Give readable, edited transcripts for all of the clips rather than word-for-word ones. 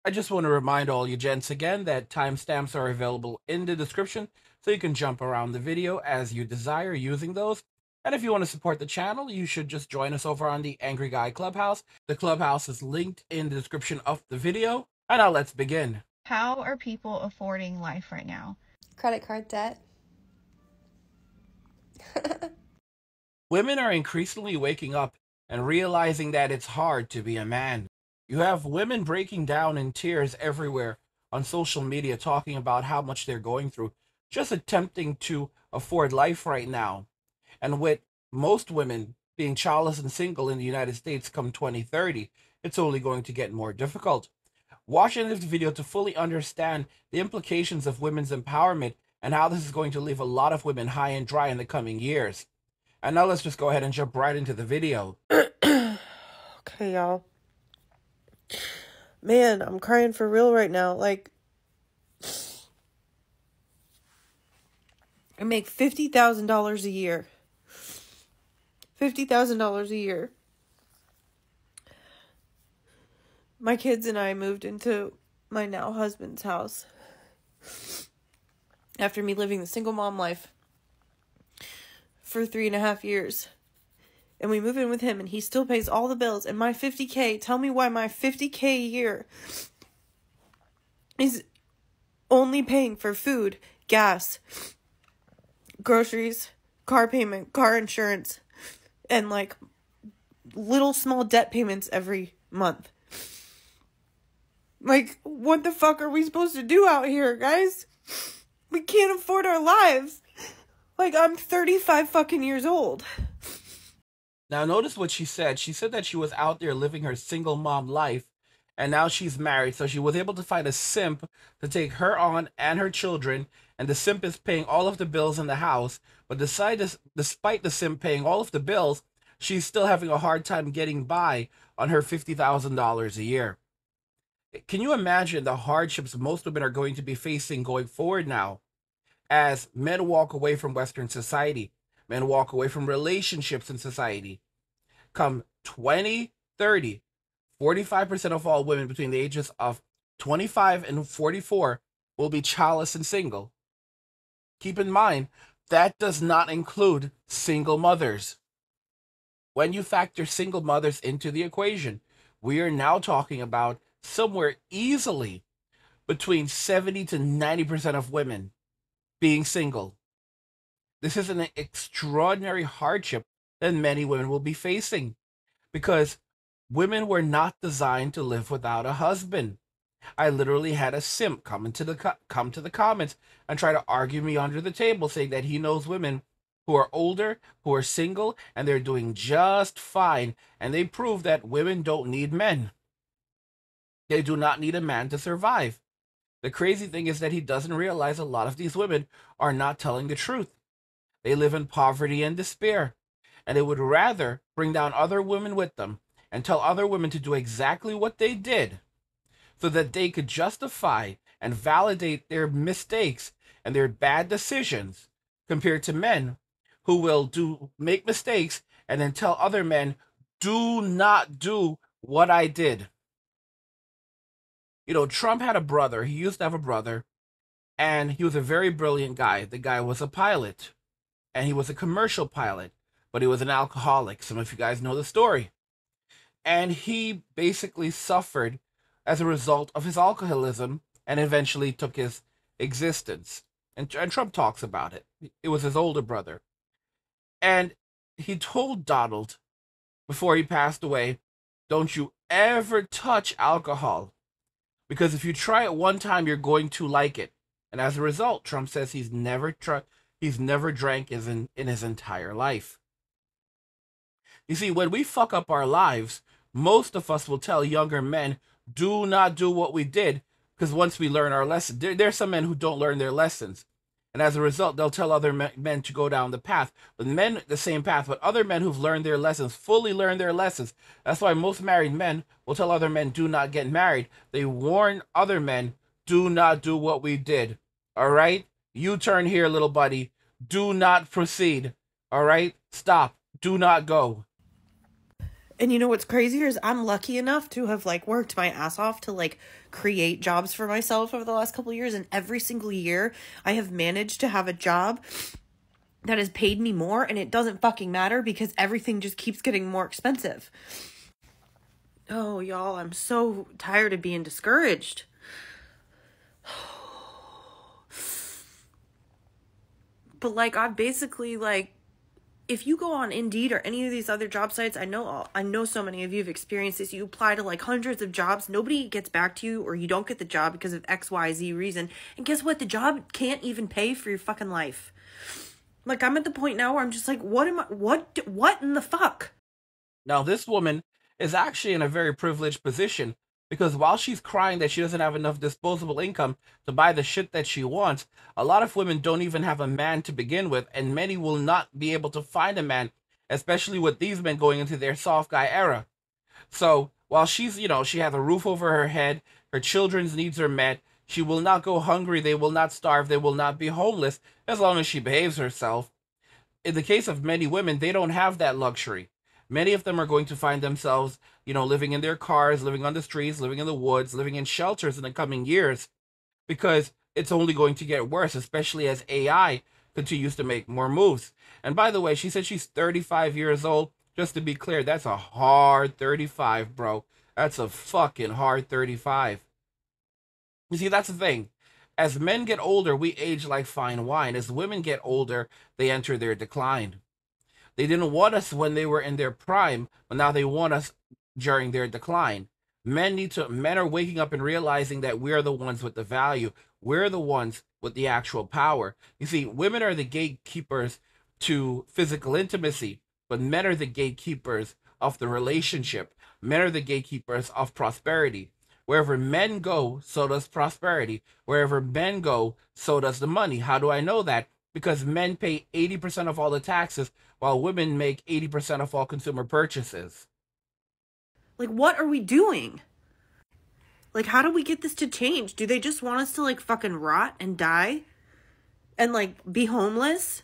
I just want to remind all you gents again that timestamps are available in the description, so you can jump around the video as you desire using those. And if you want to support the channel, you should just join us over on the Angry Guy Clubhouse. The Clubhouse is linked in the description of the video. And now let's begin. How are people affording life right now? Credit card debt. Women are increasingly waking up and realizing that it's hard to be a man. You have women breaking down in tears everywhere on social media talking about how much they're going through, just attempting to afford life right now. And with most women being childless and single in the United States come 2030, it's only going to get more difficult. Watch this video to fully understand the implications of women's empowerment and how this is going to leave a lot of women high and dry in the coming years. And now let's just go ahead and jump right into the video. Okay, y'all. Man, I'm crying for real right now. Like, I make $50,000 a year. $50,000 a year. My kids and I moved into my now husband's house after me living the single mom life for 3.5 years. And we move in with him and he still pays all the bills. And my $50K, tell me why my $50K a year is only paying for food, gas, groceries, car payment, car insurance, and like little small debt payments every month. Like, what the fuck are we supposed to do out here, guys? We can't afford our lives. Like, I'm 35 fucking years old. Now notice what she said. She said that she was out there living her single mom life, and now she's married, so she was able to find a simp to take her on and her children, and the simp is paying all of the bills in the house, but despite the simp paying all of the bills, she's still having a hard time getting by on her $50,000 a year. Can you imagine the hardships most women are going to be facing going forward now as men walk away from Western society? Men walk away from relationships in society. Come 2030, 45% of all women between the ages of 25 and 44 will be childless and single. Keep in mind, that does not include single mothers. When you factor single mothers into the equation, we are now talking about somewhere easily between 70 to 90% of women being single. This is an extraordinary hardship that many women will be facing because women were not designed to live without a husband. I literally had a simp come to the comments and try to argue me under the table, saying that he knows women who are older, who are single, and they're doing just fine, and they prove that women don't need men. They do not need a man to survive. The crazy thing is that he doesn't realize a lot of these women are not telling the truth. They live in poverty and despair, and they would rather bring down other women with them and tell other women to do exactly what they did so that they could justify and validate their mistakes and their bad decisions compared to men who will make mistakes and then tell other men, do not do what I did. You know, Trump had a brother. He used to have a brother, and he was a very brilliant guy. The guy was a pilot. And he was a commercial pilot, but he was an alcoholic. Some of you guys know the story. And he basically suffered as a result of his alcoholism and eventually took his existence. And Trump talks about it. It was his older brother. And he told Donald before he passed away, don't you ever touch alcohol, because if you try it one time, you're going to like it. And as a result, Trump says he's never drank in his entire life. You see, when we fuck up our lives, most of us will tell younger men, do not do what we did, because once we learn our lesson, there's some men who don't learn their lessons. And as a result, they'll tell other men to go down the path. But men, the same path, but other men who've learned their lessons, fully learned their lessons. That's why most married men will tell other men, do not get married. They warn other men, do not do what we did. All right? You turn here, little buddy. Do not proceed. All right? Stop. Do not go. And you know what's crazier is I'm lucky enough to have like worked my ass off to like create jobs for myself over the last couple of years, and every single year I have managed to have a job that has paid me more, and it doesn't fucking matter because everything just keeps getting more expensive. Oh, y'all, I'm so tired of being discouraged. But, like, I've basically, like, if you go on Indeed or any of these other job sites, I know so many of you have experienced this. You apply to, like, hundreds of jobs. Nobody gets back to you, or you don't get the job because of XYZ reason. And guess what? The job can't even pay for your fucking life. Like, I'm at the point now where I'm just like, what in the fuck? Now, this woman is actually in a very privileged position, because while she's crying that she doesn't have enough disposable income to buy the shit that she wants, a lot of women don't even have a man to begin with, and many will not be able to find a man, especially with these men going into their soft guy era. So while she's, she has a roof over her head, her children's needs are met, she will not go hungry, they will not starve, they will not be homeless, as long as she behaves herself. In the case of many women, they don't have that luxury. Many of them are going to find themselves, living in their cars, living on the streets, living in the woods, living in shelters in the coming years, because it's only going to get worse, especially as AI continues to make more moves. And by the way, she said she's 35 years old. Just to be clear, that's a hard 35, bro. That's a fucking hard 35. You see, that's the thing. As men get older, we age like fine wine. As women get older, they enter their decline. They didn't want us when they were in their prime, but now they want us during their decline. Men are waking up and realizing that we're the ones with the value. We're the ones with the actual power. You see, women are the gatekeepers to physical intimacy, but men are the gatekeepers of the relationship. Men are the gatekeepers of prosperity. Wherever men go, so does prosperity. Wherever men go, so does the money. How do I know that? Because men pay 80% of all the taxes, while women make 80% of all consumer purchases. Like, what are we doing? Like, how do we get this to change? Do they just want us to, like, fucking rot and die? And, like, be homeless?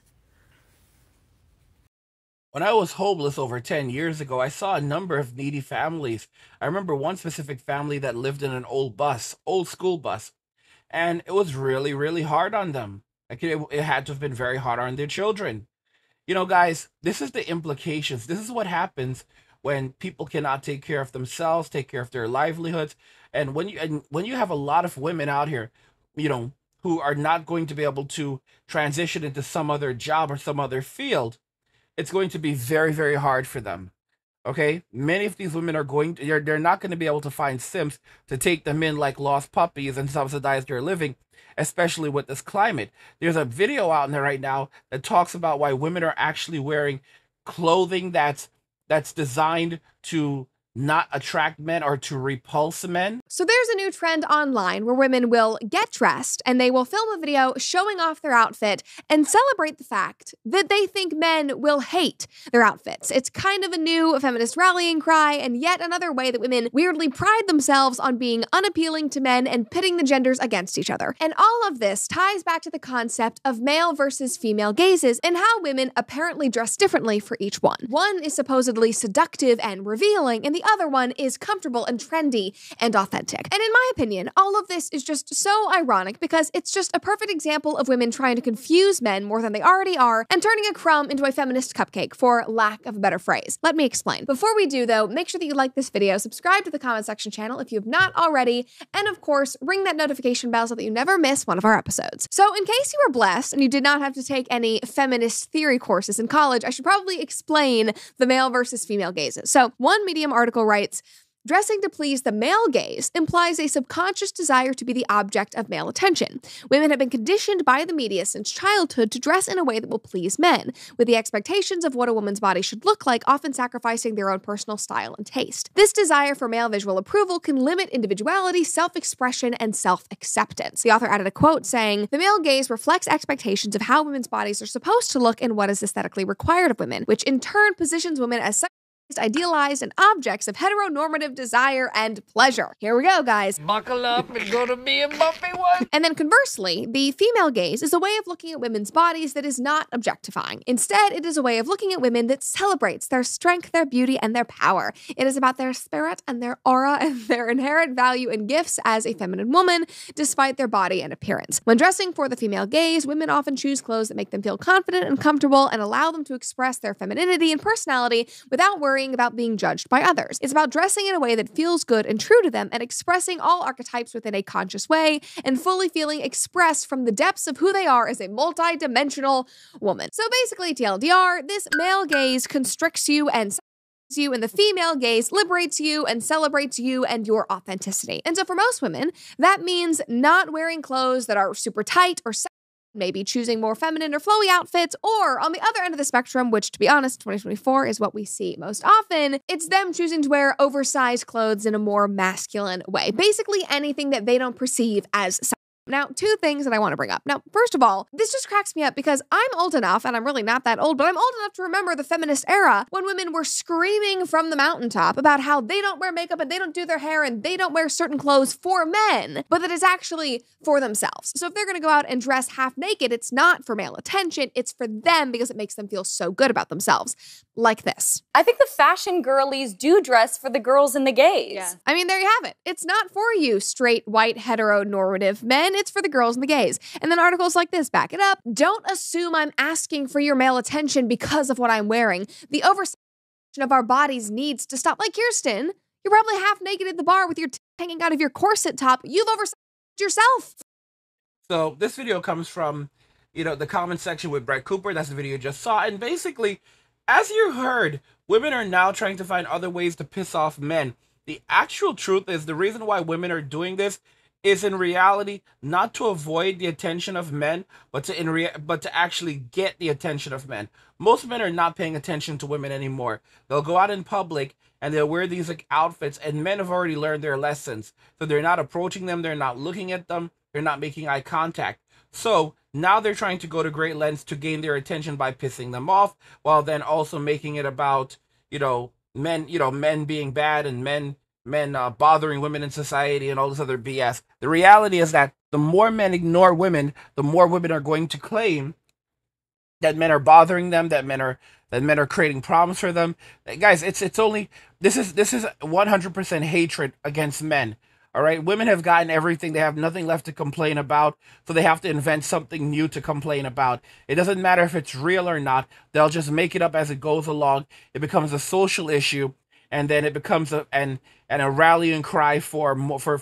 When I was homeless over 10 years ago, I saw a number of needy families. I remember one specific family that lived in an old school bus, and it was really, really hard on them. Like, it had to have been very hard on their children. Guys, this is the implications. This is what happens when people cannot take care of themselves, take care of their livelihoods. And when you have a lot of women out here, who are not going to be able to transition into some other job or some other field, it's going to be very, very hard for them. Okay? Many of these women they're not going to be able to find simps to take them in like lost puppies and subsidize their living, especially with this climate. There's a video out there right now that talks about why women are actually wearing clothing that's designed to not attract men or to repulse men. So there's a new trend online where women will get dressed and they will film a video showing off their outfit and celebrate the fact that they think men will hate their outfits. It's kind of a new feminist rallying cry, and yet another way that women weirdly pride themselves on being unappealing to men and pitting the genders against each other. And all of this ties back to the concept of male versus female gazes and how women apparently dress differently for each one. One is supposedly seductive and revealing, and the other one is comfortable and trendy and authentic. And in my opinion, all of this is just so ironic because it's just a perfect example of women trying to confuse men more than they already are and turning a crumb into a feminist cupcake, for lack of a better phrase. Let me explain. Before we do though, make sure that you like this video, subscribe to the comment section channel if you have not already, and of course, ring that notification bell so that you never miss one of our episodes. So in case you were blessed and you did not have to take any feminist theory courses in college, I should probably explain the male versus female gazes. So one Medium article writes, dressing to please the male gaze implies a subconscious desire to be the object of male attention. Women have been conditioned by the media since childhood to dress in a way that will please men, with the expectations of what a woman's body should look like often sacrificing their own personal style and taste. This desire for male visual approval can limit individuality, self-expression, and self-acceptance. The author added a quote saying, "The male gaze reflects expectations of how women's bodies are supposed to look and what is aesthetically required of women, which in turn positions women as idealized, and objects of heteronormative desire and pleasure. Here we go, guys. Buckle up, it's gonna be a bumpy one. And then conversely, the female gaze is a way of looking at women's bodies that is not objectifying. Instead, it is a way of looking at women that celebrates their strength, their beauty, and their power. It is about their spirit and their aura and their inherent value and gifts as a feminine woman, despite their body and appearance. When dressing for the female gaze, women often choose clothes that make them feel confident and comfortable and allow them to express their femininity and personality without worrying about being judged by others. It's about dressing in a way that feels good and true to them and expressing all archetypes within a conscious way and fully feeling expressed from the depths of who they are as a multi-dimensional woman. So basically, TLDR, this male gaze constricts you and you, and the female gaze liberates you and celebrates you and your authenticity. And so for most women, that means not wearing clothes that are super tight or maybe choosing more feminine or flowy outfits, or on the other end of the spectrum, which to be honest, 2024 is what we see most often, it's them choosing to wear oversized clothes in a more masculine way. Basically anything that they don't perceive as Now, two things that I want to bring up. Now, first of all, this just cracks me up because I'm old enough, and I'm really not that old, but I'm old enough to remember the feminist era when women were screaming from the mountaintop about how they don't wear makeup and they don't do their hair and they don't wear certain clothes for men, but that it's actually for themselves. So if they're going to go out and dress half naked, it's not for male attention, it's for them because it makes them feel so good about themselves. Like this. I think the fashion girlies do dress for the girls in the gays. Yeah. I mean, there you have it. It's not for you straight, white, heteronormative men. It's for the girls and the gays. And then articles like this back it up. Don't assume I'm asking for your male attention because of what I'm wearing. The oversaturation of our bodies needs to stop. Like Kirsten, you're probably half naked at the bar with your hanging out of your corset top. You've oversaturated yourself. So this video comes from, the comment section with Brett Cooper. That's the video you just saw. And basically, as you heard, women are now trying to find other ways to piss off men. The actual truth is the reason why women are doing this is in reality not to avoid the attention of men, but to actually get the attention of men. Most men are not paying attention to women anymore. They'll go out in public and they'll wear these outfits, and men have already learned their lessons. So they're not approaching them, they're not looking at them, they're not making eye contact. So now they're trying to go to great lengths to gain their attention by pissing them off, while then also making it about, men being bad and men bothering women in society and all this other BS. The reality is that the more men ignore women, the more women are going to claim that men are bothering them, that men are creating problems for them. Guys, this is 100% hatred against men. All right, women have gotten everything. They have nothing left to complain about, so they have to invent something new to complain about. It doesn't matter if it's real or not. They'll just make it up as it goes along. It becomes a social issue, and then it becomes a rallying cry for money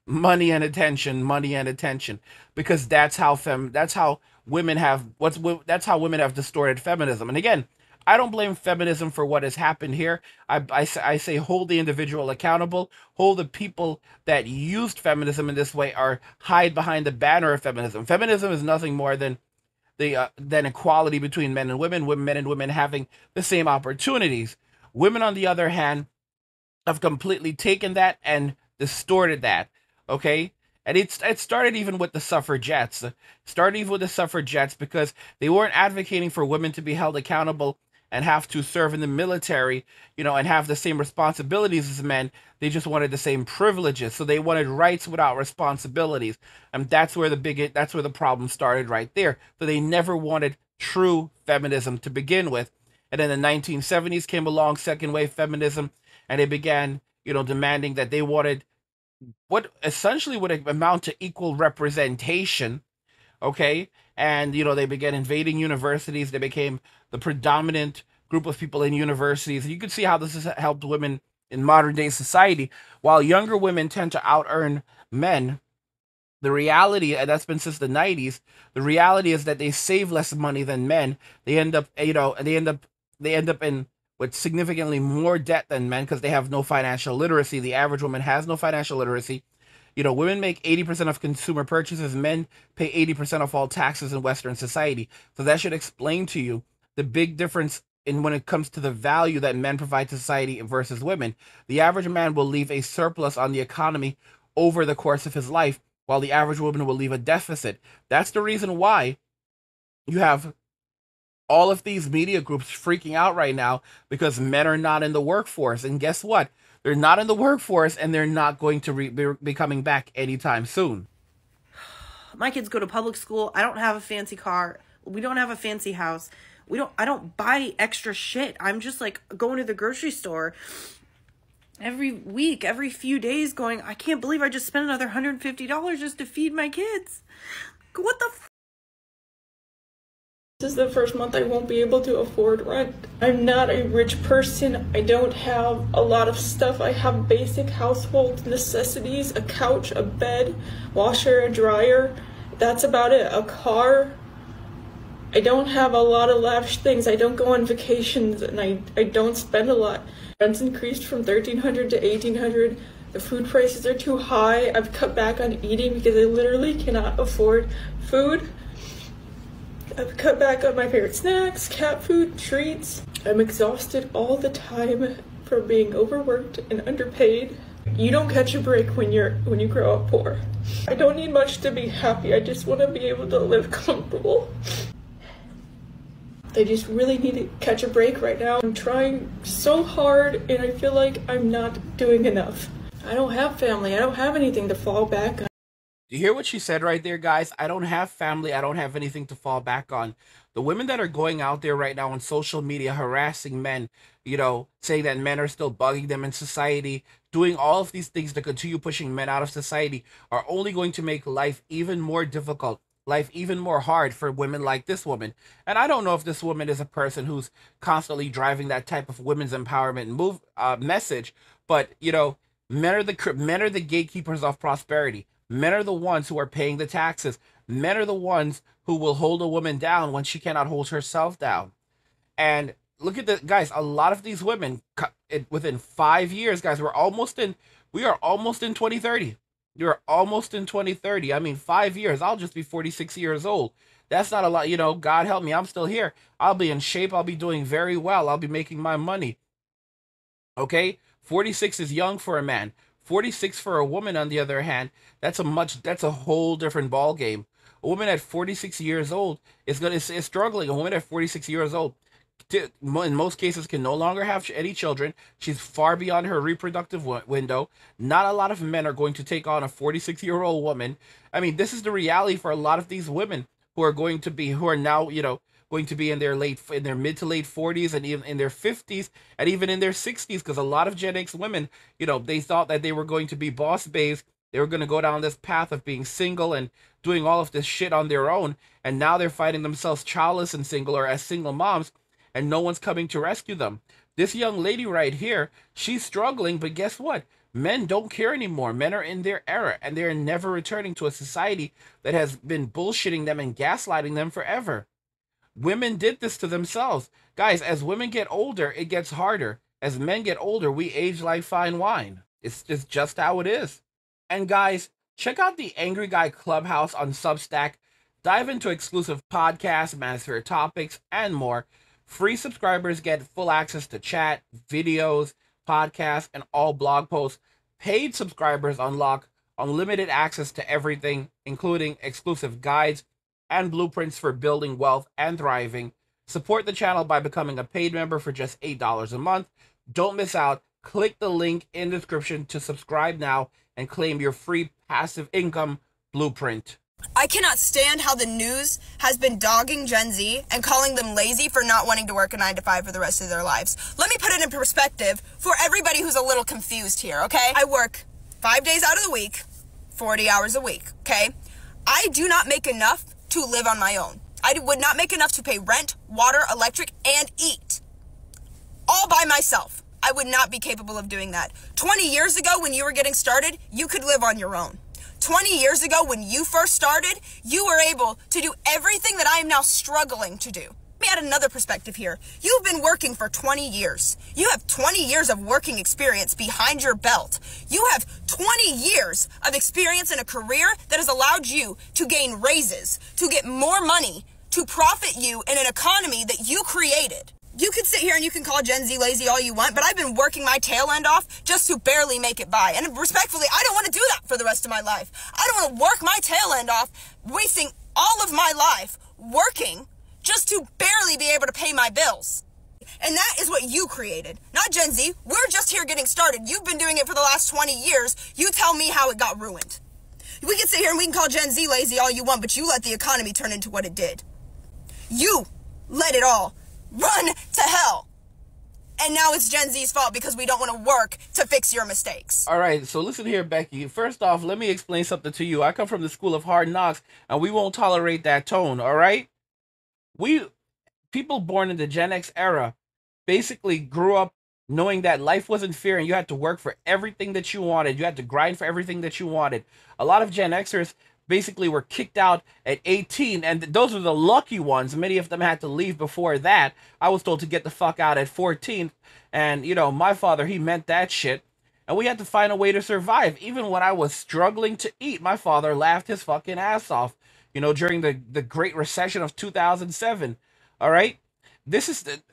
and attention, because that's how women have distorted feminism. And again, I don't blame feminism for what has happened here. I say hold the individual accountable, hold the people that used feminism in this way or hide behind the banner of feminism. Feminism is nothing more than equality between men and women, men and women having the same opportunities. Women, on the other hand, have completely taken that and distorted that, okay? And it started even with the suffragettes. Because they weren't advocating for women to be held accountable and have to serve in the military, and have the same responsibilities as men. They just wanted the same privileges. So they wanted rights without responsibilities. And that's where the problem started right there. So they never wanted true feminism to begin with. And then the 1970s came along, second wave feminism, and they began, demanding that they wanted what essentially would amount to equal representation, okay? And, they began invading universities. They became the predominant group of people in universities. You can see how this has helped women in modern day society. While younger women tend to out-earn men, the reality, and that's been since the 90s, the reality is that they save less money than men. They end up in with significantly more debt than men because they have no financial literacy. The average woman has no financial literacy. Women make 80% of consumer purchases. Men pay 80% of all taxes in Western society. So that should explain to you the big difference in when it comes to the value that men provide to society versus women. The average man will leave a surplus on the economy over the course of his life, while the average woman will leave a deficit. That's the reason why you have all of these media groups freaking out right now because men are not in the workforce. And guess what? They're not in the workforce, and they're not going to be coming back anytime soon. My kids go to public school. I don't have a fancy car. We don't have a fancy house. I don't buy extra shit. I'm just like going to the grocery store every week, every few days going, I can't believe I just spent another $150 just to feed my kids. What the This is the first month I won't be able to afford rent. I'm not a rich person. I don't have a lot of stuff. I have basic household necessities, a couch, a bed, washer, a dryer. That's about it. A car. I don't have a lot of lavish things. I don't go on vacations, and I don't spend a lot. Rent's increased from $1,300 to $1,800. The food prices are too high. I've cut back on eating because I literally cannot afford food. I've cut back on my favorite snacks, cat food, treats. I'm exhausted all the time from being overworked and underpaid. You don't catch a break when you grow up poor. I don't need much to be happy. I just want to be able to live comfortable. I just really need to catch a break right now. I'm trying so hard, and I feel like I'm not doing enough. I don't have family. I don't have anything to fall back on. Do you hear what she said right there, guys? I don't have family. I don't have anything to fall back on. The women that are going out there right now on social media harassing men, saying that men are still bugging them in society, doing all of these things to continue pushing men out of society, are only going to make life even more difficult, life even more hard for women like this woman. And I don't know if this woman is a person who's constantly driving that type of women's empowerment message, but men are the gatekeepers of prosperity. Men are the ones who are paying the taxes. Men are the ones who will hold a woman down when she cannot hold herself down. And look at the guys, a lot of these women within 5 years, guys, we are almost in 2030. You're almost in 2030. I mean, 5 years. I'll just be 46 years old. That's not a lot. God help me. I'm still here. I'll be in shape. I'll be doing very well. I'll be making my money. Okay? 46 is young for a man. 46 for a woman, on the other hand, that's a whole different ball game. A woman at 46 years old is struggling. A woman at 46 years old, in most cases, can no longer have any children. She's far beyond her reproductive window. Not a lot of men are going to take on a 46-year-old woman. I mean, this is the reality for a lot of these women who are now, going to be in their mid to late 40s, and even in their 50s, and even in their 60s, because a lot of Gen X women, they thought that they were going to be boss babes. They were going to go down this path of being single and doing all of this shit on their own, and now they're finding themselves childless and single, or as single moms, and no one's coming to rescue them. This young lady right here, she's struggling, but guess what? Men don't care anymore. Men are in their era, and they're never returning to a society that has been bullshitting them and gaslighting them forever. Women did this to themselves. Guys, as women get older, it gets harder. As men get older, we age like fine wine. It's just how it is. And guys, check out the Angry Guy Clubhouse on Substack. Dive into exclusive podcasts, manosphere topics, and more. Free subscribers get full access to chat, videos, podcasts, and all blog posts. Paid subscribers unlock unlimited access to everything, including exclusive guides and blueprints for building wealth and thriving. Support the channel by becoming a paid member for just $8 a month. Don't miss out. Click the link in the description to subscribe now and claim your free passive income blueprint. I cannot stand how the news has been dogging Gen Z and calling them lazy for not wanting to work a 9-to-5 for the rest of their lives. Let me put it in perspective for everybody who's a little confused here, okay? I work 5 days out of the week, 40 hours a week, okay? I do not make enough to live on my own. I would not make enough to pay rent, water, electric, and eat. All by myself. I would not be capable of doing that. 20 years ago when you were getting started, you could live on your own. 20 years ago when you first started, you were able to do everything that I am now struggling to do. Let me add another perspective here. You've been working for 20 years. You have 20 years of working experience behind your belt. You have 20 years of experience in a career that has allowed you to gain raises, to get more money, to profit you in an economy that you created. You can sit here and you can call Gen Z lazy all you want, but I've been working my tail end off just to barely make it by. And respectfully, I don't want to do that for the rest of my life. I don't want to work my tail end off, wasting all of my life working just to barely be able to pay my bills. And that is what you created, not Gen Z. We're just here getting started. You've been doing it for the last 20 years. You tell me how it got ruined. We can sit here and we can call Gen Z lazy all you want, but you let the economy turn into what it did. You let it all run to hell. And now it's Gen Z's fault because we don't want to work to fix your mistakes. All right, so listen here, Becky. First off, let me explain something to you. I come from the school of hard knocks, and we won't tolerate that tone, all right? People born in the Gen X era basically grew up knowing that life wasn't fair and you had to work for everything that you wanted. You had to grind for everything that you wanted. A lot of Gen Xers basically were kicked out at 18, and those were the lucky ones. Many of them had to leave before that. I was told to get the fuck out at 14, and my father, he meant that shit. And we had to find a way to survive. Even when I was struggling to eat, my father laughed his fucking ass off, during the Great Recession of 2007. All right?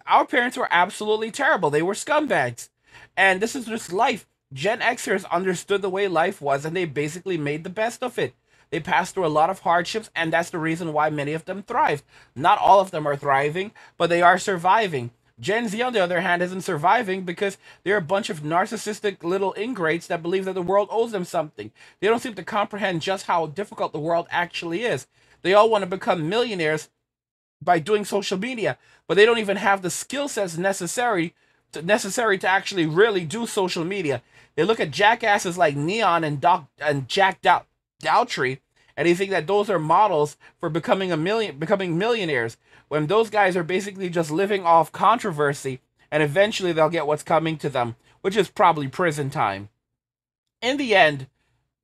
Our parents were absolutely terrible. They were scumbags. And this is just life. Gen Xers understood the way life was, and they basically made the best of it. They passed through a lot of hardships, and that's the reason why many of them thrived. Not all of them are thriving, but they are surviving. Gen Z, on the other hand, isn't surviving because they're a bunch of narcissistic little ingrates that believe that the world owes them something. They don't seem to comprehend just how difficult the world actually is. They all want to become millionaires by doing social media, but they don't even have the skill sets necessary to actually really do social media. They look at jackasses like Neon and Jack Daughtry, and they think that those are models for becoming millionaires, when those guys are basically just living off controversy, and eventually they'll get what's coming to them, which is probably prison time. In the end,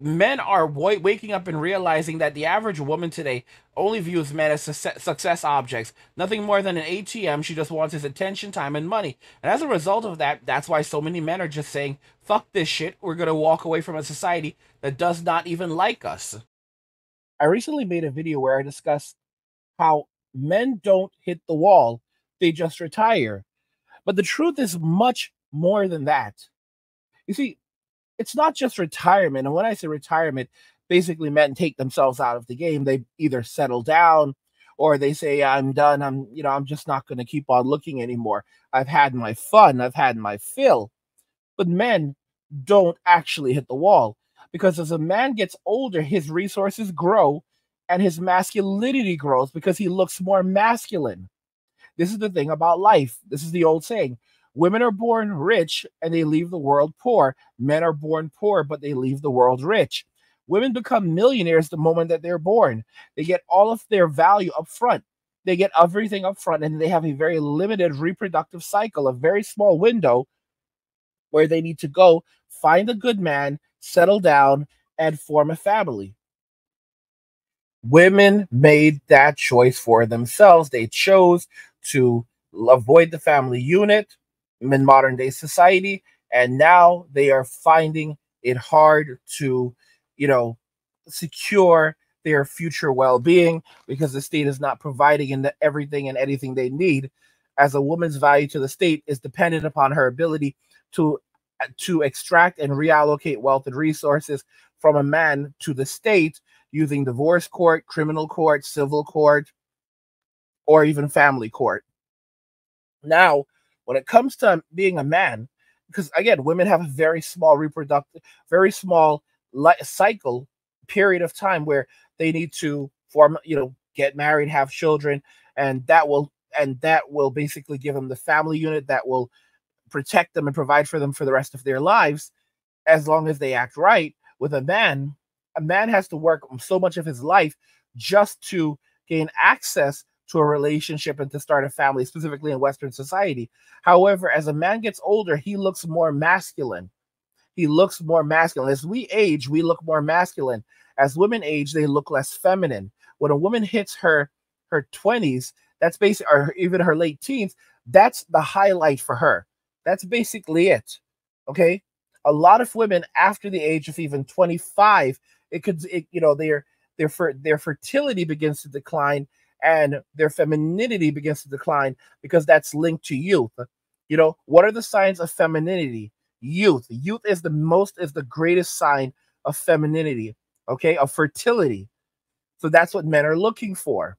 men are waking up and realizing that the average woman today only views men as success objects, nothing more than an ATM. She just wants his attention, time, and money. And as a result of that, that's why so many men are just saying, fuck this shit, we're going to walk away from a society that does not even like us. I recently made a video where I discussed how men don't hit the wall, they just retire. But the truth is much more than that. You see, it's not just retirement. And when I say retirement, basically men take themselves out of the game. They either settle down or they say, I'm done. I'm just not going to keep on looking anymore. I've had my fun. I've had my fill. But men don't actually hit the wall, because as a man gets older, his resources grow and his masculinity grows because he looks more masculine. This is the thing about life. This is the old saying. Women are born rich and they leave the world poor. Men are born poor, but they leave the world rich. Women become millionaires the moment that they're born. They get all of their value up front. They get everything up front, and they have a very limited reproductive cycle, a very small window where they need to go find a good man, settle down, and form a family. Women made that choice for themselves. They chose to avoid the family unit in modern day society, and now they are finding it hard to, secure their future well-being because the state is not providing everything and anything they need, as a woman's value to the state is dependent upon her ability to extract and reallocate wealth and resources from a man to the state using divorce court, criminal court, civil court, or even family court. Now, when it comes to being a man, because again, women have a very small cycle period of time where they need to form, get married, have children, and that will basically give them the family unit that will protect them and provide for them for the rest of their lives, as long as they act right. With a man has to work so much of his life just to gain access to a relationship and to start a family, specifically in Western society. However, as a man gets older, he looks more masculine. As we age, we look more masculine. As women age, they look less feminine. When a woman hits her 20s, that's basically, or even her late teens, that's the highlight for her. That's basically it. Okay? A lot of women after the age of even 25, their fertility begins to decline and their femininity begins to decline because that's linked to youth. What are the signs of femininity? Youth. Youth is the greatest sign of femininity, okay, of fertility. So that's what men are looking for.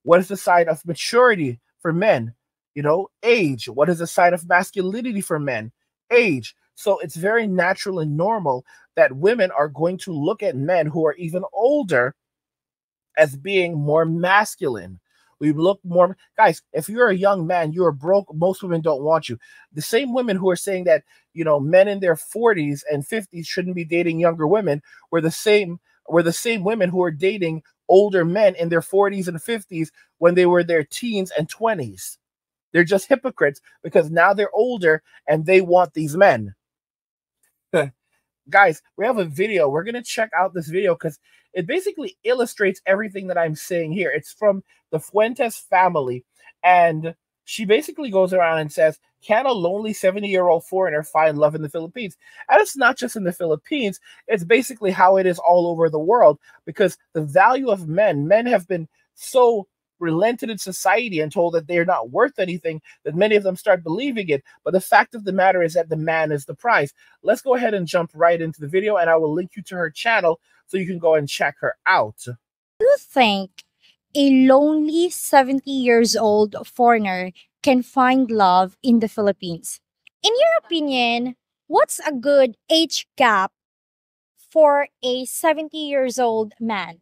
What is the sign of maturity for men? Age. What is the sign of masculinity for men? Age. So it's very natural and normal that women are going to look at men who are even older as being more masculine. We look more, guys. If you're a young man, you're broke. Most women don't want you. The same women who are saying that men in their 40s and 50s shouldn't be dating younger women were the same women who are dating older men in their 40s and 50s when they were their teens and 20s. They're just hypocrites because now they're older and they want these men. Guys, we have a video. We're going to check out this video because it basically illustrates everything that I'm saying here. It's from the Fuentes family, and she basically goes around and says, can a lonely 70-year-old foreigner find love in the Philippines? And it's not just in the Philippines. It's basically how it is all over the world, because the value of men have been so relented in society and told that they're not worth anything, that many of them start believing it. But the fact of the matter is that the man is the prize. Let's go ahead and jump right into the video, and I will link you to her channel so you can go and check her out. Do you think a lonely 70 years old foreigner can find love in the Philippines? In your opinion, what's a good age gap for a 70 years old man?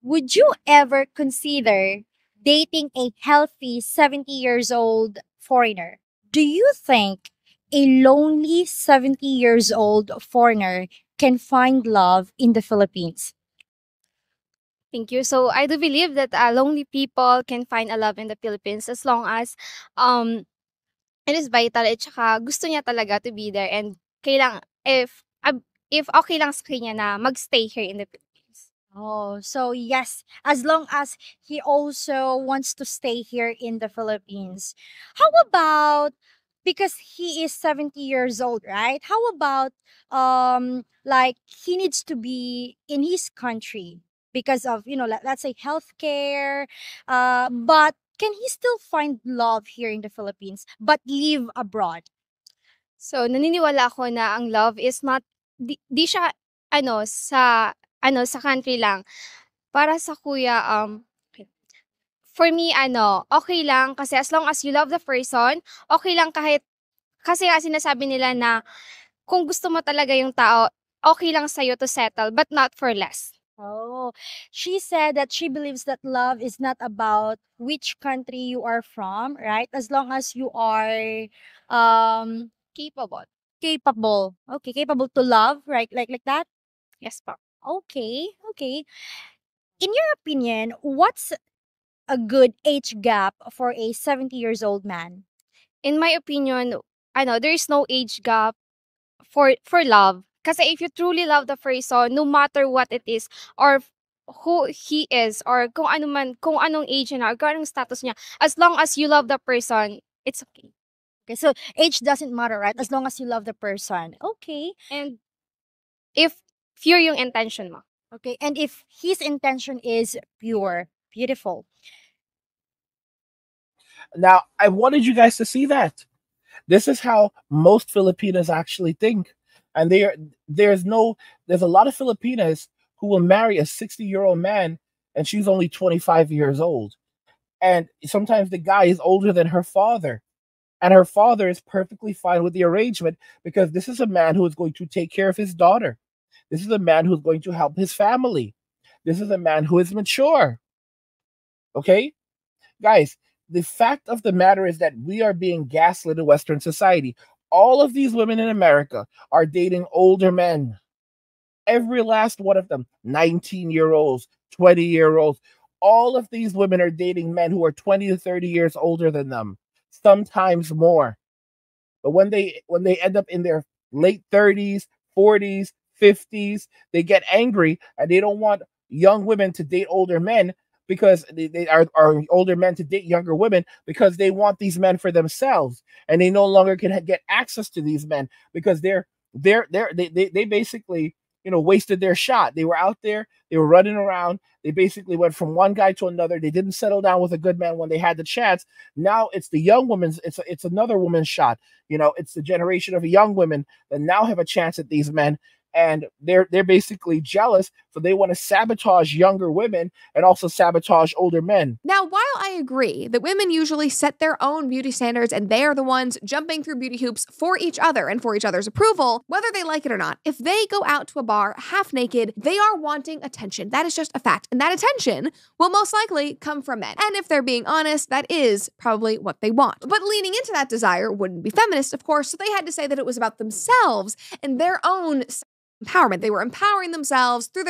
Would you ever consider dating a healthy 70 years old foreigner? Do you think a lonely 70 years old foreigner can find love in the Philippines? Thank you. So I do believe that lonely people can find a love in the Philippines as long as um it is vital at saka gusto niya talaga to be there, and kailang if okay lang sa kanya na magstay here in the Philippines. Oh, so yes, as long as he also wants to stay here in the Philippines. How about, because he is 70 years old, right? How about like he needs to be in his country because of, let's say healthcare, but can he still find love here in the Philippines but live abroad? So naniniwala ako na ang love is not di siya sa country lang. Para sa kuya for me okay lang kasi as long as you love the person, okay lang kahit kasi nga sinasabi nila na kung gusto mo talaga yung tao, okay lang sa'yo to settle but not for less. Oh, she said that she believes that love is not about which country you are from, right? As long as you are Capable. capable. Okay, capable to love, right? Like that? Yes po. Okay, okay. In your opinion, what's a good age gap for a 70 years old man? In my opinion, there is no age gap for love. Kasi if you truly love the person, no matter what it is, or who he is, or kung anong age niya, or kung anong status niya, as long as you love the person, it's okay. Okay, so age doesn't matter, right? As long as you love the person. Okay. And if pure yung intention mo. Okay, and if his intention is pure, beautiful. Now, I wanted you guys to see that. This is how most Filipinas actually think. And there's a lot of Filipinas who will marry a 60-year-old man and she's only 25 years old. And sometimes the guy is older than her father. And her father is perfectly fine with the arrangement because this is a man who is going to take care of his daughter. This is a man who's going to help his family. This is a man who is mature. Okay? Guys, the fact of the matter is that we are being gaslit in Western society. All of these women in America are dating older men. Every last one of them, 19-year-olds, 20-year-olds. All of these women are dating men who are 20 to 30 years older than them, sometimes more. But when they end up in their late 30s, 40s, 50s, they get angry and they don't want young women to date older men because they are older men to date younger women because they want these men for themselves and they no longer can get access to these men because they basically wasted their shot. They were out there, they were running around, they basically went from one guy to another. They didn't settle down with a good man when they had the chance. Now it's the young woman's, it's another woman's shot. It's the generation of young women that now have a chance at these men, and they're basically jealous, so they want to sabotage younger women and also sabotage older men. Now, while I agree that women usually set their own beauty standards and they are the ones jumping through beauty hoops for each other and for each other's approval, whether they like it or not, if they go out to a bar half naked, they are wanting attention. That is just a fact. And that attention will most likely come from men. And if they're being honest, that is probably what they want. But leaning into that desire wouldn't be feminist, of course, so they had to say that it was about themselves and their own empowerment. They were empowering themselves through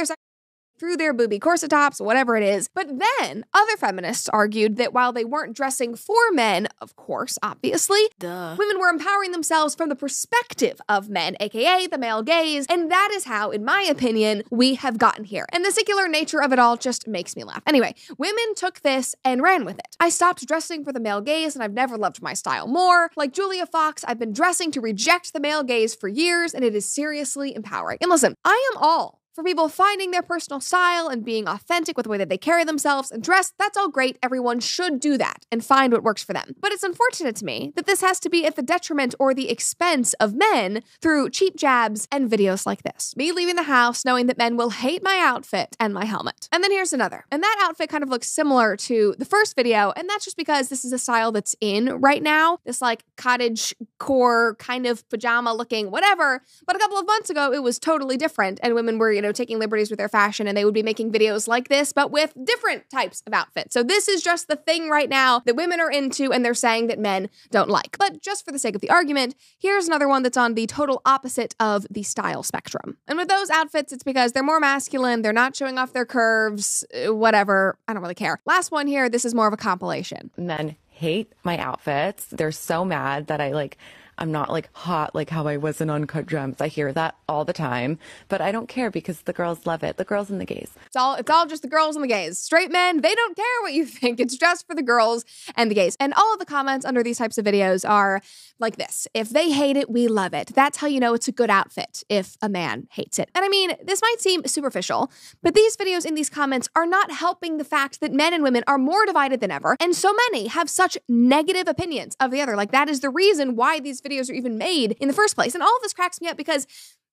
their booby corset tops, whatever it is. But then other feminists argued that while they weren't dressing for men, of course, obviously, women were empowering themselves from the perspective of men, aka the male gaze, and that is how, in my opinion, we have gotten here. And the secular nature of it all just makes me laugh. Anyway, women took this and ran with it. I stopped dressing for the male gaze, and I've never loved my style more. Like Julia Fox, I've been dressing to reject the male gaze for years, and it is seriously empowering. And listen, I am all for people finding their personal style and being authentic with the way that they carry themselves and dress. That's all great. Everyone should do that and find what works for them. But it's unfortunate to me that this has to be at the detriment or the expense of men through cheap jabs and videos like this. Me leaving the house knowing that men will hate my outfit and my helmet. And then here's another. And that outfit kind of looks similar to the first video, and that's just because this is a style that's in right now. This like cottage core kind of pajama looking whatever. But a couple of months ago, it was totally different, and women were, taking liberties with their fashion, and they would be making videos like this, but with different types of outfits. So this is just the thing right now that women are into, and they're saying that men don't like. But just for the sake of the argument, here's another one that's on the total opposite of the style spectrum. And with those outfits, it's because they're more masculine, they're not showing off their curves, whatever. I don't really care. Last one here, this is more of a compilation. Men hate my outfits. They're so mad that I'm not like hot like how I was in Uncut Gems. I hear that all the time, but I don't care because the girls love it. The girls and the gays. It's all just the girls and the gays. Straight men, they don't care what you think. It's just for the girls and the gays. And all of the comments under these types of videos are like this. If they hate it, we love it. That's how you know it's a good outfit if a man hates it. And I mean, this might seem superficial, but these videos in these comments are not helping the fact that men and women are more divided than ever. And so many have such negative opinions of the other. Like that is the reason why these videos are even made in the first place. And all of this cracks me up because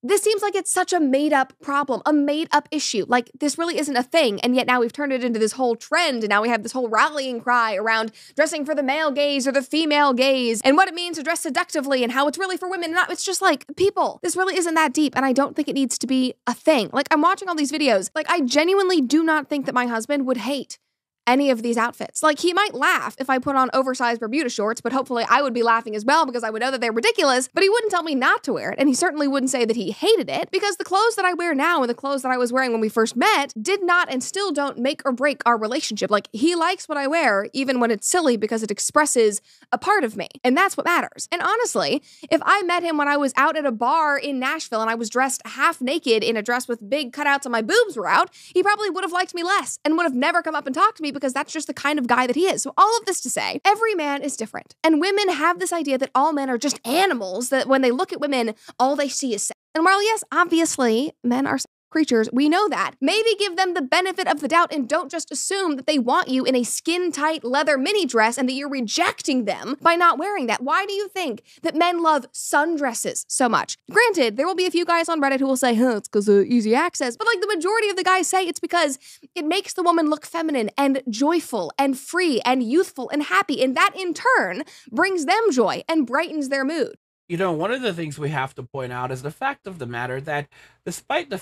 this seems like it's such a made-up problem, a made-up issue. Like, this really isn't a thing, and yet now we've turned it into this whole trend, and now we have this whole rallying cry around dressing for the male gaze or the female gaze, and what it means to dress seductively, and how it's really for women. And it's just like, people, this really isn't that deep, and I don't think it needs to be a thing. Like, I'm watching all these videos. Like, I genuinely do not think that my husband would hate any of these outfits. Like, he might laugh if I put on oversized Bermuda shorts, but hopefully I would be laughing as well because I would know that they're ridiculous, but he wouldn't tell me not to wear it, and he certainly wouldn't say that he hated it, because the clothes that I wear now and the clothes that I was wearing when we first met did not and still don't make or break our relationship. Like, he likes what I wear, even when it's silly, because it expresses a part of me, and that's what matters. And honestly, if I met him when I was out at a bar in Nashville and I was dressed half naked in a dress with big cutouts and my boobs were out, he probably would have liked me less and would have never come up and talked to me, because that's just the kind of guy that he is. So all of this to say, every man is different. And women have this idea that all men are just animals, that when they look at women, all they see is sex. And while yes, obviously, men are creatures, we know that. Maybe give them the benefit of the doubt and don't just assume that they want you in a skin-tight leather mini dress and that you're rejecting them by not wearing that. Why do you think that men love sundresses so much? Granted, there will be a few guys on Reddit who will say, it's because of easy access, but like the majority of the guys say it's because it makes the woman look feminine and joyful and free and youthful and happy, and that in turn brings them joy and brightens their mood. One of the things we have to point out is the fact of the matter that despite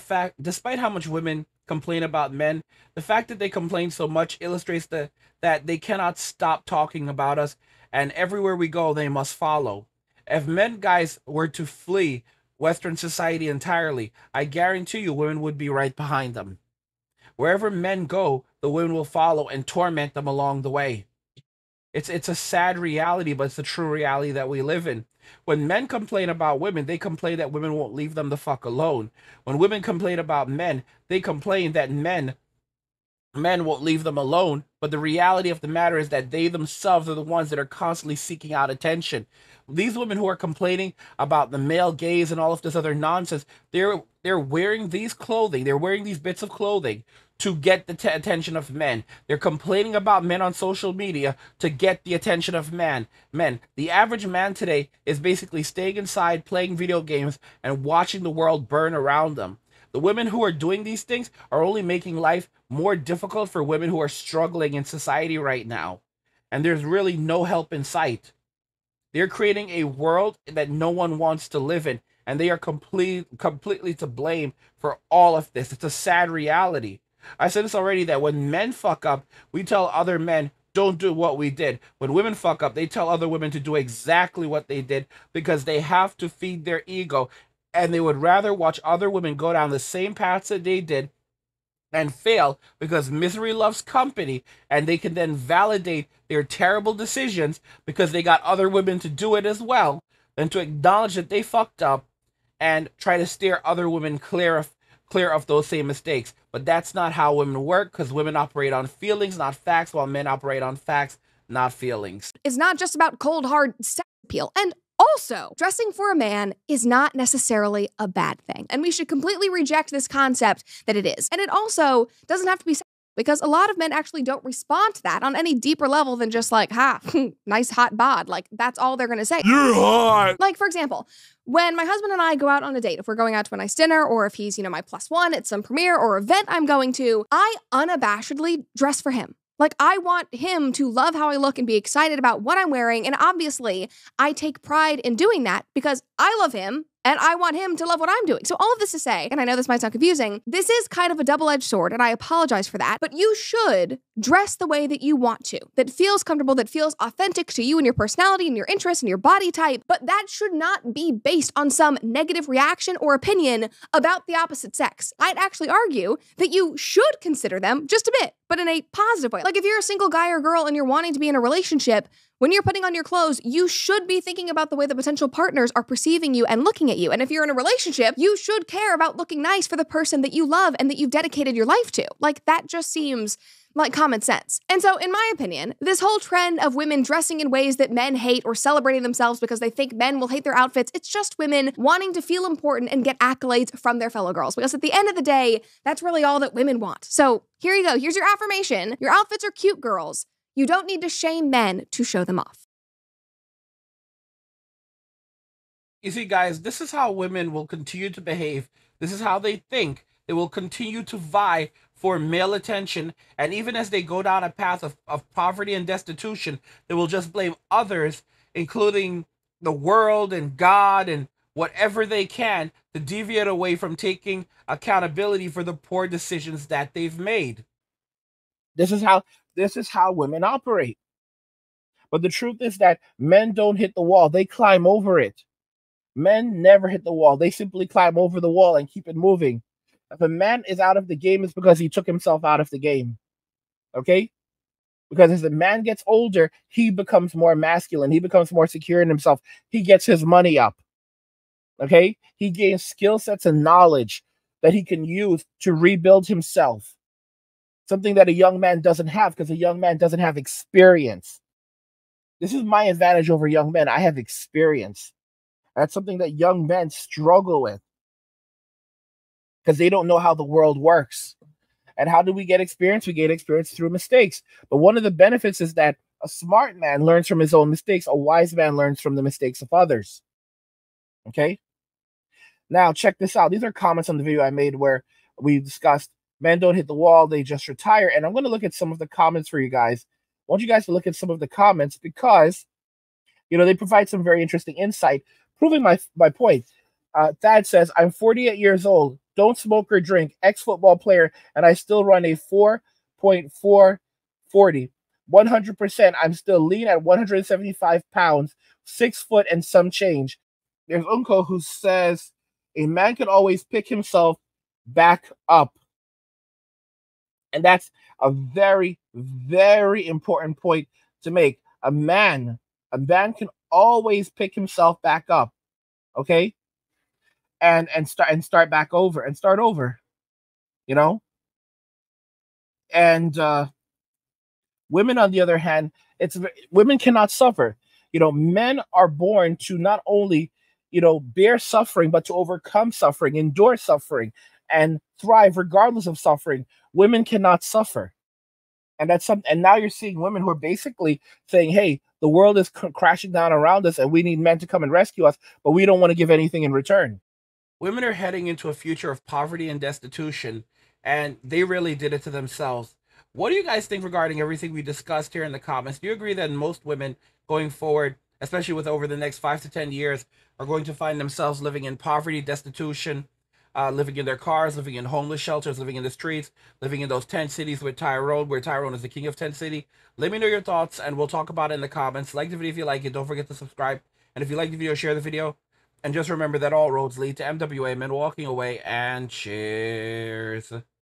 how much women complain about men, the fact that they complain so much illustrates that they cannot stop talking about us, and everywhere we go, they must follow. If guys were to flee Western society entirely, I guarantee you women would be right behind them. Wherever men go, the women will follow and torment them along the way. It's a sad reality, but it's the true reality that we live in. When men complain about women, they complain that women won't leave them the fuck alone. When women complain about men, they complain that men men won't leave them alone. But the reality of the matter is that they themselves are the ones that are constantly seeking out attention. These women who are complaining about the male gaze and all of this other nonsense, they're wearing these clothing, they're wearing these bits of clothing to get the attention of men. They're complaining about men on social media to get the attention of men. The average man today is basically staying inside, playing video games, and watching the world burn around them. The women who are doing these things are only making life more difficult for women who are struggling in society right now. And there's really no help in sight. They're creating a world that no one wants to live in, and they are completely to blame for all of this. It's a sad reality. I said this already, that when men fuck up, we tell other men, don't do what we did. When women fuck up, they tell other women to do exactly what they did because they have to feed their ego, and they would rather watch other women go down the same paths that they did and fail because misery loves company, and they can then validate their terrible decisions because they got other women to do it as well, than to acknowledge that they fucked up and try to steer other women clear of those same mistakes. But that's not how women work, because women operate on feelings, not facts, while men operate on facts, not feelings. It's not just about cold, hard sex appeal. And also, dressing for a man is not necessarily a bad thing. And we should completely reject this concept that it is. And it also doesn't have to be sexual, because a lot of men actually don't respond to that on any deeper level than just like, ha, nice hot bod. Like, that's all they're gonna say. You're hot! Like, for example, when my husband and I go out on a date, if we're going out to a nice dinner, or if he's, my +1 at some premiere or event I'm going to, I unabashedly dress for him. Like, I want him to love how I look and be excited about what I'm wearing. And obviously, I take pride in doing that because I love him and I want him to love what I'm doing. So all of this to say, and I know this might sound confusing, this is kind of a double-edged sword, and I apologize for that, but you should dress the way that you want to, that feels comfortable, that feels authentic to you and your personality and your interests and your body type, but that should not be based on some negative reaction or opinion about the opposite sex. I'd actually argue that you should consider them just a bit, but in a positive way. Like, if you're a single guy or girl and you're wanting to be in a relationship, when you're putting on your clothes, you should be thinking about the way the potential partners are perceiving you and looking at you. And if you're in a relationship, you should care about looking nice for the person that you love and that you've dedicated your life to. Like, that just seems like common sense. And so, in my opinion, this whole trend of women dressing in ways that men hate or celebrating themselves because they think men will hate their outfits, it's just women wanting to feel important and get accolades from their fellow girls. Because at the end of the day, that's really all that women want. So here you go. Here's your affirmation. Your outfits are cute, girls. You don't need to shame men to show them off. You see, guys, this is how women will continue to behave. This is how they think. They will continue to vie for male attention. And even as they go down a path of poverty and destitution, they will just blame others, including the world and God and whatever they can, to deviate away from taking accountability for the poor decisions that they've made. This is how women operate. But the truth is that men don't hit the wall, they climb over it. Men never hit the wall. They simply climb over the wall and keep it moving. If a man is out of the game, it's because he took himself out of the game. Okay? Because as the man gets older, he becomes more masculine. He becomes more secure in himself. He gets his money up. Okay? He gains skill sets and knowledge that he can use to rebuild himself. Something that a young man doesn't have, because a young man doesn't have experience. This is my advantage over young men. I have experience. That's something that young men struggle with because they don't know how the world works. And how do we get experience? We get experience through mistakes. But one of the benefits is that a smart man learns from his own mistakes. A wise man learns from the mistakes of others. Okay? Now, check this out. These are comments on the video I made where we discussed men don't hit the wall, they just retire. And I'm going to look at some of the comments for you guys. I want you guys to look at some of the comments because, they provide some very interesting insight, proving my point. Thad says, I'm 48 years old, don't smoke or drink, ex-football player, and I still run a 4.440. 100%, I'm still lean at 175 pounds, 6 foot and some change. There's Unko who says, a man can always pick himself back up. And that's a very, very important point to make. A man can always pick himself back up. Okay? And start back over and start over. And women, on the other hand, women cannot suffer. Men are born to not only bear suffering, but to overcome suffering, endure suffering, and thrive regardless of suffering. Women cannot suffer. And that's something. And now you're seeing women who are basically saying, "Hey, the world is crashing down around us, and we need men to come and rescue us, but we don't want to give anything in return." Women are heading into a future of poverty and destitution, and they really did it to themselves. What do you guys think regarding everything we discussed here in the comments? Do you agree that most women going forward, especially with over the next 5 to 10 years, are going to find themselves living in poverty, destitution, living in their cars, living in homeless shelters, living in the streets, living in those tent cities with Tyrone, where Tyrone is the king of tent city? Let me know your thoughts, and we'll talk about it in the comments. Like the video if you like it. Don't forget to subscribe. And if you like the video, share the video. And just remember that all roads lead to MWA, men walking away, and cheers.